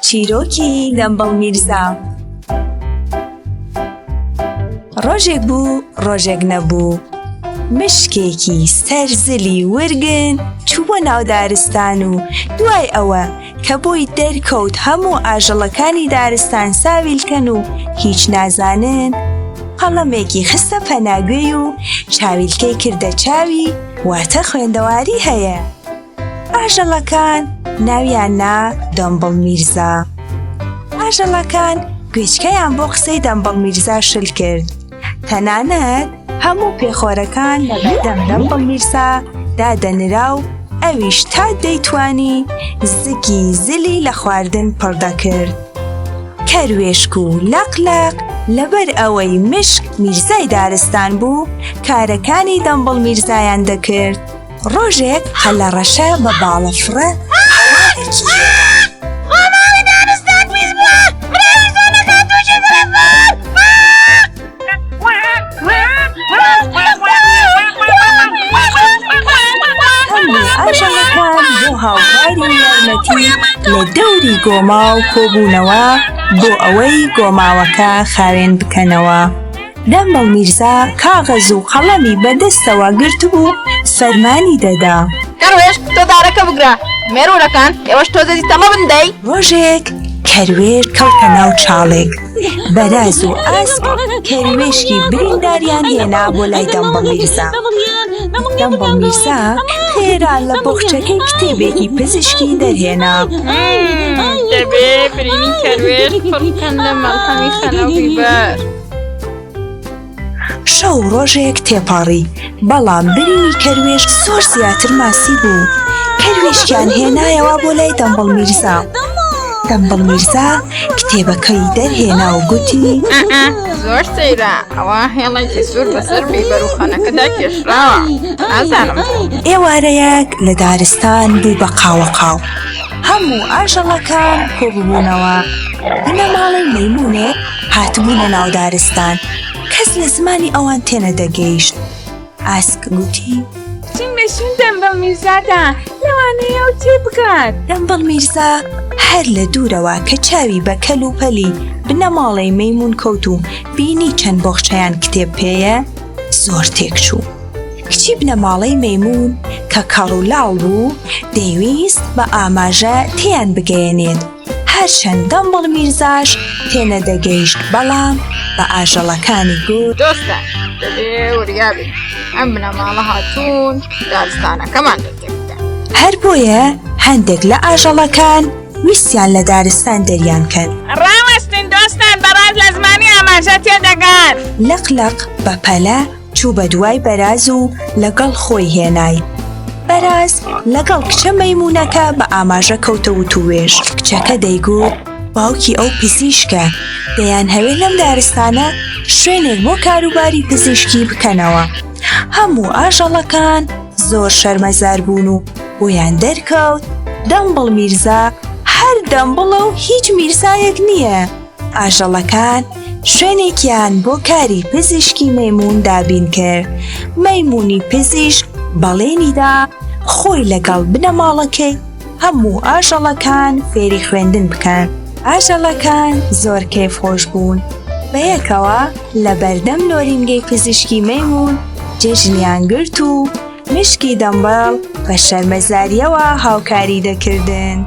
چیرۆکی دەمبەڵ میرزا. ڕۆژێک بوو ڕۆژێک نەبوو، مشکێکی سەرزلی ورگن چوو بۆ ناو دارستان و دوای ئەوە کە بۆی دەرکەوت هەموو ئاژەڵەکانی دارستان ساویلکەن و هیچ نازانن، قەڵەمێکی خستە پەناگوێی و چاویلکەی کردە چاوی، واتە خوێندەواری هەیە. ئاژەڵەکان ناویان نا دەمبەڵ میرزا. ئاژەڵەکان گوێچکەیان بۆ قسەی دەمبەڵ میرزا شل کرد، تەنانەت هەموو پێخۆرەکان لە بەردەم دەمبەڵ میرزا دادەنرا و ئەویش تا دەیتوانی زگی زلی لە خواردن پڕدەکرد. کەروێشک و لەقلەق لەبەر ئەوەی مشک میرزای دارستان بوو، کارەکانی دەمبەڵ میرزایان دەکرد. ڕۆژێک هەلە ڕەشە بە باڵەفڕە ئاژەڵەکان بۆ هاوکاری یارمەتی لە دەوری گۆماو کۆبوونەوە بۆ ئەوەی گۆماوەکە خاوێن بکەنەوە. دەمبەڵ میرزا کاغەز و قەڵەمی بەدەستەوە گرت بوو فەرمانی دەدا: کەروێش تۆ دارەکە بگرە، مێروورەکان ئێوەش تۆ دەدی تەمە بندەی. ڕۆژێک کەروێش کەوتە ناو چاڵێک، بەراز و ئاسک کەروێشکی برینداریان هێنا بۆ لای دەمبەڵ میرزا. دەمبەڵ میرزا خێرا لە بۆخچەکەی کتێبێکی پزیشکی دەرهێنا. دەبێ برینی کەروێش پڕکەن لە مەڵهەمی خەنەوبیبەر. شەو ڕۆژێک تێپەڕی، بەڵام برینی کەروێش زۆر زیاتر ماسی بوو. کەروێشکیان هێنایەوە بۆ لای دەمبەڵ میرزا. دەمبەڵ میرزا کتێبەکەی دەرهێنا و گوتی: زۆر سەیرە، ئەوە هێڵێکی سوور بەسەر بیبەر و خانەکەدا کێشراوە، نازانم. ئێوارەیەک لە دارستان بوو بە قاوەقاو. هەموو ئاژەڵەکان کۆببوونەوە. بنەماڵەی مەیمونێک هاتبوونە ناو دارستان، کەس لە زمانی ئەوان تێنەدەگەیشت. ئاسک گوتی: چین بەشین دەمبەڵ میرزادا، لەوانەیە و تێ بکات. دەمبەڵ میرزا هەر لە دوورەوە کە چاوی بە کەل و پەلی بنەماڵەی مەیمون کەوت و بینی چەند بۆخچەیان کتێب پێیە، زۆر تێکچوو. کچی بنەماڵەی مەیمون کە کەڕ و لاڵ بوو دەیویست بە ئاماژە تێیان بگەیەنێت، هەرچەند دەمبەڵ میرزاش تێنەدەگەیشت، بەڵام بە ئاژەڵەکانی گوت: دۆستە، دەبێ وریابی، ئەم بنەماڵە هاتوون دارستانەکەمان دەتێکدا. هەر بۆیە هەندێک لە ئاژەڵەکان ویستیان لە دارستان دەریانکەن. ڕاوەستن دۆستان، بەڕاز لە زمانی ئاماژە تێدەگات. لەقلەق بە پەلە چوو بە دوای بەراز و لەگەڵ خۆی هێنای. بەراز لەگەڵ کچە مەیمونەکە بە ئاماژە کەوتە وتووێژ. کچەکە دەیگوت: باوکی ئەو پزیشکە، دەیان هەوێ لەم دارستانە شوێنێک بۆ کاروباری پزیشکی بکەنەوە. هەموو ئاژەڵەکان زۆر شەرمەزار بوون و بۆیان دەرکەوت دەمبەڵ میرزا هەر دەمبەڵە و هیچ میرزایەک نییە. ئاژەڵەکان شوێنێکیان بۆ کاری پزیشکی مەیمون دابین کرد. مەیمونی پزیشک بەڵێنیدا خۆی لەگەڵ بنەماڵەکەی هەموو ئاژەڵەکان فێری خوێندن بکەن. ئاژەڵەکان زۆر کێفخۆش بوون، بەیەکەوە لە بەردەم نۆرینگەی پزیشکی مەیمون جێژنیان گرت و مشکی دەمبەڵ بە شەرمەزاریەوە هاوکاری دەکردن.